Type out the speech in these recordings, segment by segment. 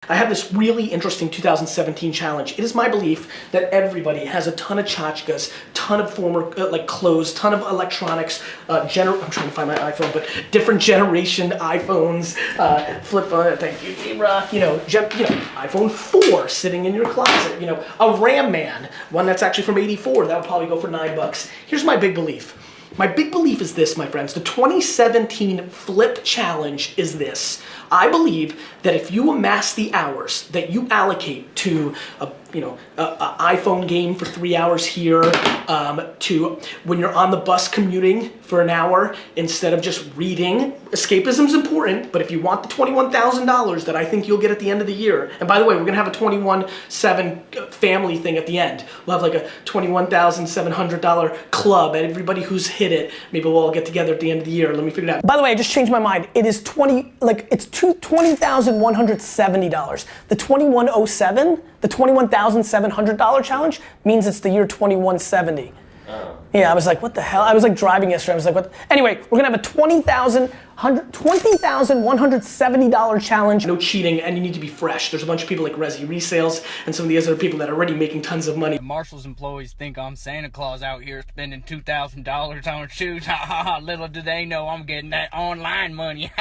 I have this really interesting 2017 challenge. It is my belief that everybody has a ton of tchotchkes, ton of former clothes, ton of electronics, I'm trying to find my iPhone, but different generation iPhones, flip phone, thank you, J-Rock, iPhone 4 sitting in your closet, a Ram Man, one that's actually from '84, that would probably go for $9. Here's my big belief. My big belief is this, my friends. The 2017 Flip Challenge is this. I believe that if you amass the hours that you allocate to a iPhone game for 3 hours here, to when you're on the bus commuting for an hour instead of just reading. Escapism's important, but if you want the $21,000 that I think you'll get at the end of the year, and by the way, we're gonna have a 21/7 family thing at the end. We'll have like a $21,700 club, and everybody who's hit it, maybe we'll all get together at the end of the year. Let me figure it out. By the way, I just changed my mind. It is $20,170. The 2107, the $21,700 challenge means it's the year 2170. Oh. Yeah, I was like, what the hell? I was like driving yesterday. I was like, what? Anyway, we're gonna have a $20,170 challenge. No cheating, and you need to be fresh. There's a bunch of people like Resi Resales and some of the other people that are already making tons of money. Marshall's employees think I'm Santa Claus out here spending $2,000 on shoes. Ha ha ha! Little do they know I'm getting that online money.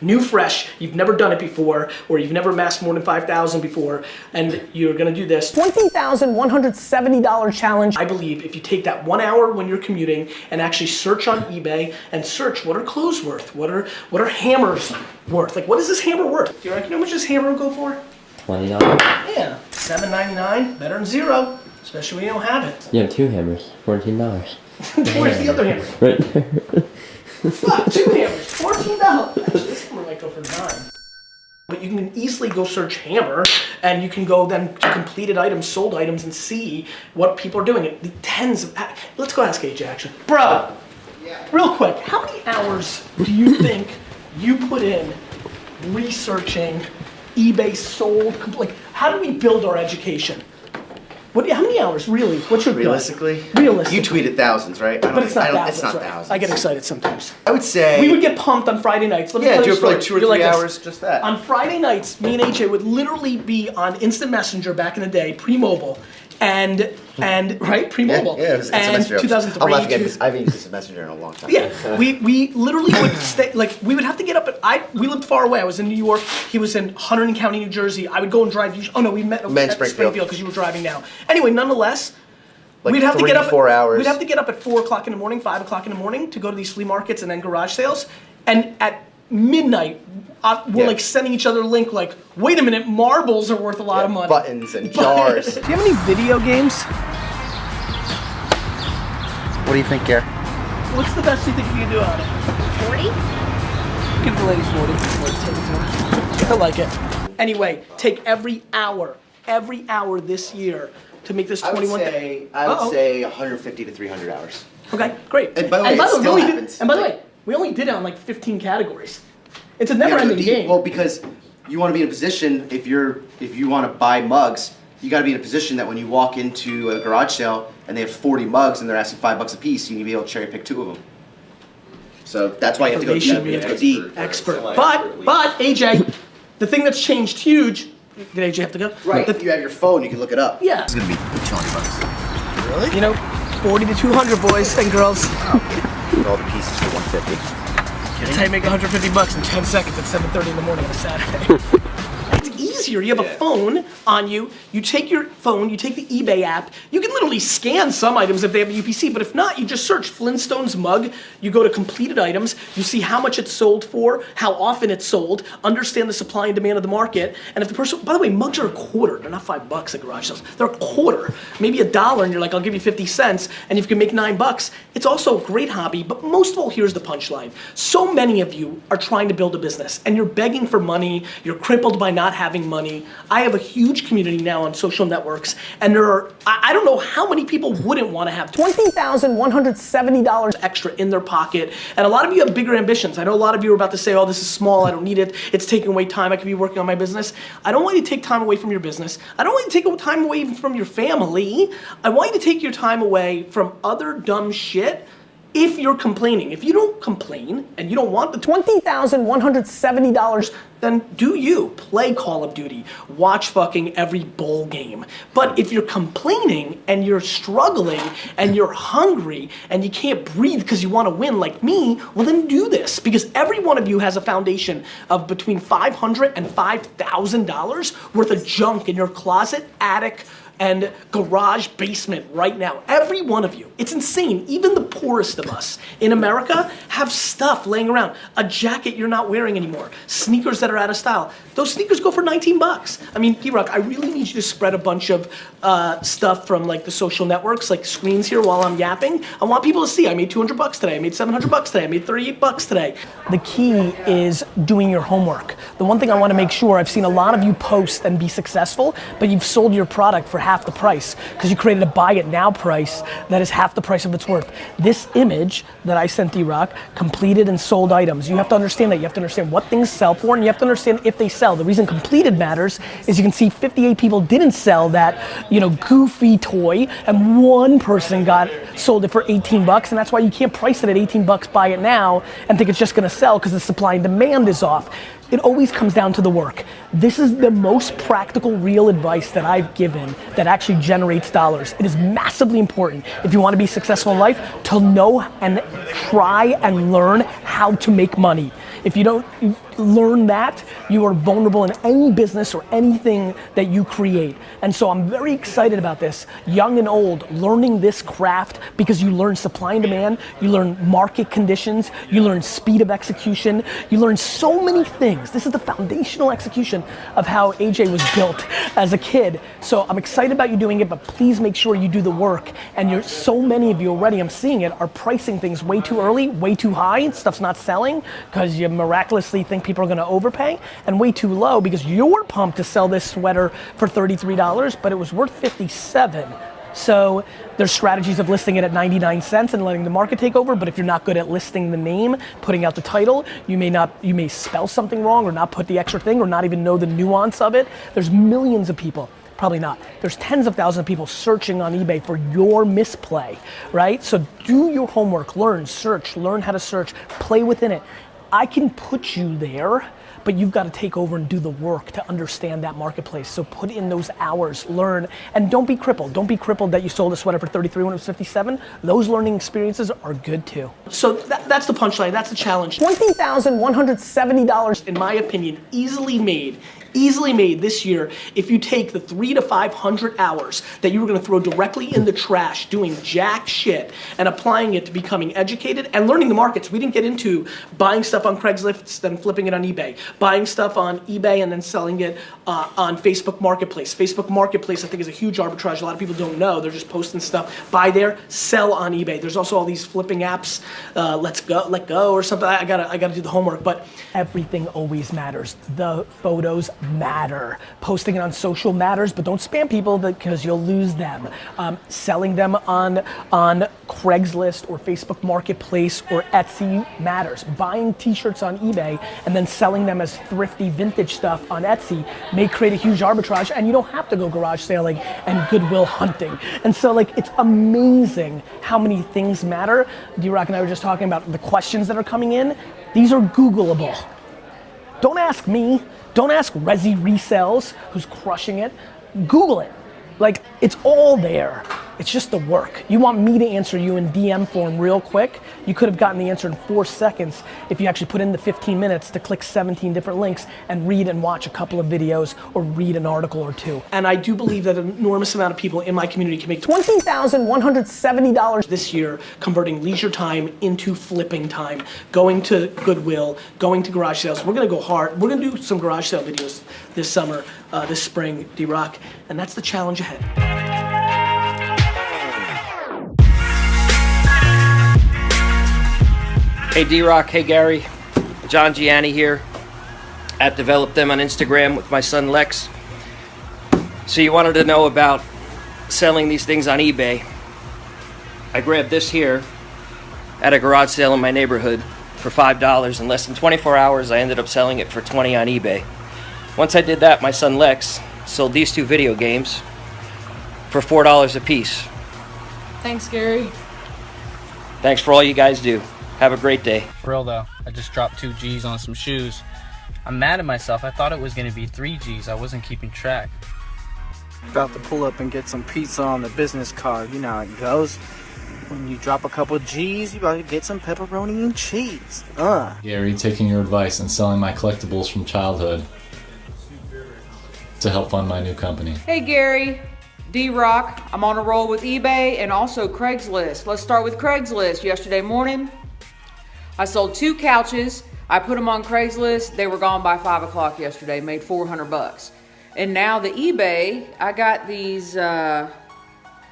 New, fresh, you've never done it before, or you've never amassed more than 5,000 before, and you're gonna do this. $20,170 challenge. I believe if you take that 1 hour when you're commuting and actually search on eBay and search what are clothes worth, what are hammers worth? Like, what is this hammer worth? Do you reckon how much this hammer will go for? $20. Yeah, $7.99, better than zero, especially when you don't have it. You have two hammers, $14. Where's the other hammer? Right there. Fuck, two hammers, $14. Actually, this hammer might go for $9. But you can easily go search hammer, and you can go then to completed items, sold items, and see what people are doing. The tens of, let's go ask AJ actually. Bro, real quick, how many hours do you think you put in researching eBay sold, like how do we build our education? How many hours, really? What's your Realistically? Realistically. You tweeted thousands, right? But it's not thousands, it's not right? thousands. I get excited sometimes. I would say... We would get pumped on Friday nights. Let me tell you do a it for like story. 2 or 3 You're like hours, this. just that. On Friday nights, me and AJ would literally be on Instant Messenger back in the day, pre-mobile, and right, pre-mobile. Yeah, it was Instant Messenger. 2003. I'm laughing at this. I haven't used Instant Messenger in a long time. Yeah, we literally would stay, like, we would have to get up we lived far away. I was in New York, he was in Hunterdon County, New Jersey. I would go and drive, we met at Springfield because you were driving now. Anyway, nonetheless, like we'd have to get up 4 hours. We'd have to get up at 4 o'clock in the morning, 5 o'clock in the morning to go to these flea markets and then garage sales. And at midnight, we're like sending each other a link like, wait a minute, marbles are worth a lot of money. Buttons and jars. Do you have any video games? What do you think, Gare? What's the best you think you can do on it? 40? Give the lady 40. I like it. Anyway, take every hour this year to make this 21. I would say 150 to 300 hours. Okay, great. And by the way, it still happens. And by the way, we only did it on like 15 categories. It's a never-ending game. Well, because you want to be in a position, if you want to buy mugs, you got to be in a position that when you walk into a garage sale and they have 40 mugs and they're asking $5 a piece, you need to be able to cherry pick 2 of them. So that's why you have to go deep. You have to go deep. Expert. But AJ, the thing that's changed huge. Did AJ have to go? Right. If you have your phone, you can look it up. Yeah. It's gonna be $200. Really? 40 to 200, boys and girls. With all the pieces for 150. That's how you make $150 in 10 seconds at 7:30 in the morning on a Saturday. It's easier. You have a phone on you. You take your phone, you take the eBay app. You can literally scan some items if they have a UPC, but if not, you just search Flintstones mug. You go to completed items. You see how much it's sold for, how often it's sold, understand the supply and demand of the market. And if the person, by the way, mugs are a quarter. They're not $5 at garage sales. They're a quarter, maybe $1, and you're like, I'll give you 50 cents, and if you can make $9, it's also a great hobby. But most of all, here's the punchline. So many of you are trying to build a business, and you're begging for money. You're crippled by not having money. I have a huge community now on social networks, and there are, I don't know how many people wouldn't want to have $20,170 extra in their pocket, and a lot of you have bigger ambitions. I know a lot of you are about to say, oh, this is small, I don't need it, it's taking away time, I could be working on my business. I don't want you to take time away from your business. I don't want you to take time away even from your family. I want you to take your time away from other dumb shit. If you're complaining, if you don't complain and you don't want the $20,170 then do you. Play Call of Duty. Watch fucking every bowl game. But if you're complaining and you're struggling and you're hungry and you can't breathe because you want to win like me, well then do this. Because every one of you has a foundation of between $500 and $5,000 worth of junk in your closet, attic, and garage basement right now. Every one of you. It's insane. Even the poorest of us in America have stuff laying around. A jacket you're not wearing anymore. Sneakers that are out of style. Those sneakers go for 19 bucks. I mean, D-Rock, I really need you to spread a bunch of stuff from like the social networks, like screens here while I'm yapping. I want people to see I made 200 bucks today. I made 700 bucks today. I made 38 bucks today. The key is doing your homework. The one thing I want to make sure, I've seen a lot of you post and be successful, but you've sold your product for half the price because you created a buy it now price that is half the price of its worth. This image that I sent D-Rock, completed and sold items. You have to understand that. You have to understand what things sell for, and you have to understand if they sell. The reason completed matters is you can see 58 people didn't sell that, goofy toy, and one person sold it for 18 bucks, and that's why you can't price it at 18 bucks, buy it now, and think it's just gonna sell because the supply and demand is off. It always comes down to the work. This is the most practical, real advice that I've given that actually generates dollars. It is massively important if you want to be successful in life to know and try and learn how to make money. If you don't learn that, you are vulnerable in any business or anything that you create. And so I'm very excited about this, young and old, learning this craft because you learn supply and demand, you learn market conditions, you learn speed of execution, you learn so many things. This is the foundational execution of how AJ was built as a kid. So I'm excited about you doing it, but please make sure you do the work. And so many of you already, I'm seeing it, are pricing things way too early, way too high, stuff's not selling because you miraculously think people are gonna overpay, and way too low because you're pumped to sell this sweater for $33, but it was worth $57. So there's strategies of listing it at 99 cents and letting the market take over, but if you're not good at listing the name, putting out the title, you may spell something wrong or not put the extra thing or not even know the nuance of it. There's millions of people. Probably not. There's tens of thousands of people searching on eBay for your misplay, right? So do your homework, learn, search, learn how to search, play within it. I can put you there, but you've got to take over and do the work to understand that marketplace. So put in those hours, learn, and don't be crippled. Don't be crippled that you sold a sweater for 33 when it was 57. Those learning experiences are good too. So that's the punchline, that's the challenge. $20,170, in my opinion, easily made this year if you take the 300 to 500 hours that you were gonna throw directly in the trash doing jack shit and applying it to becoming educated and learning the markets. We didn't get into buying stuff on Craigslist, then flipping it on eBay, buying stuff on eBay and then selling it on Facebook Marketplace. Facebook Marketplace I think is a huge arbitrage. A lot of people don't know. They're just posting stuff. Buy there, sell on eBay. There's also all these flipping apps, Let Go or something. I gotta do the homework, but everything always matters. The photos matter. Posting it on social matters, but don't spam people because you'll lose them. Selling them on Craigslist or Facebook Marketplace or Etsy matters. Buying t-shirts on eBay and then selling them as thrifty vintage stuff on Etsy may create a huge arbitrage, and you don't have to go garage sailing and Goodwill hunting. And so it's amazing how many things matter. D-Rock and I were just talking about the questions that are coming in. These are Googleable. Don't ask me. Don't ask Resi Resells, who's crushing it. Google it. It's all there. It's just the work. You want me to answer you in DM form real quick? You could have gotten the answer in 4 seconds if you actually put in the 15 minutes to click 17 different links and read and watch a couple of videos or read an article or two. And I do believe that an enormous amount of people in my community can make $20,170 this year converting leisure time into flipping time, going to Goodwill, going to garage sales. We're gonna go hard. We're gonna do some garage sale videos this summer, this spring, D-Rock, and that's the challenge ahead. Hey D-Rock, hey Gary, John Gianni here at Develop Them on Instagram with my son Lex. So you wanted to know about selling these things on eBay. I grabbed this here at a garage sale in my neighborhood for $5. In less than 24 hours, I ended up selling it for $20 on eBay. Once I did that, my son Lex sold these 2 video games for $4 a piece. Thanks, Gary. Thanks for all you guys do. Have a great day. For real though, I just dropped 2 G's on some shoes. I'm mad at myself. I thought it was gonna be 3 G's. I wasn't keeping track. About to pull up and get some pizza on the business card. You know how it goes. When you drop a couple G's, you about to get some pepperoni and cheese. Gary, taking your advice and selling my collectibles from childhood to help fund my new company. Hey Gary, D-Rock. I'm on a roll with eBay and also Craigslist. Let's start with Craigslist. Yesterday morning, I sold 2 couches. I put them on Craigslist. They were gone by 5 o'clock yesterday. Made $400. And now the eBay, I got these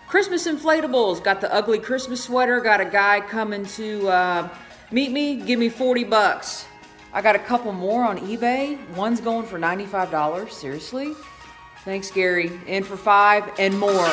Christmas inflatables. Got the ugly Christmas sweater. Got a guy coming to meet me. Give me $40. I got a couple more on eBay. One's going for $95. Seriously? Thanks, Gary. In for 5 and more.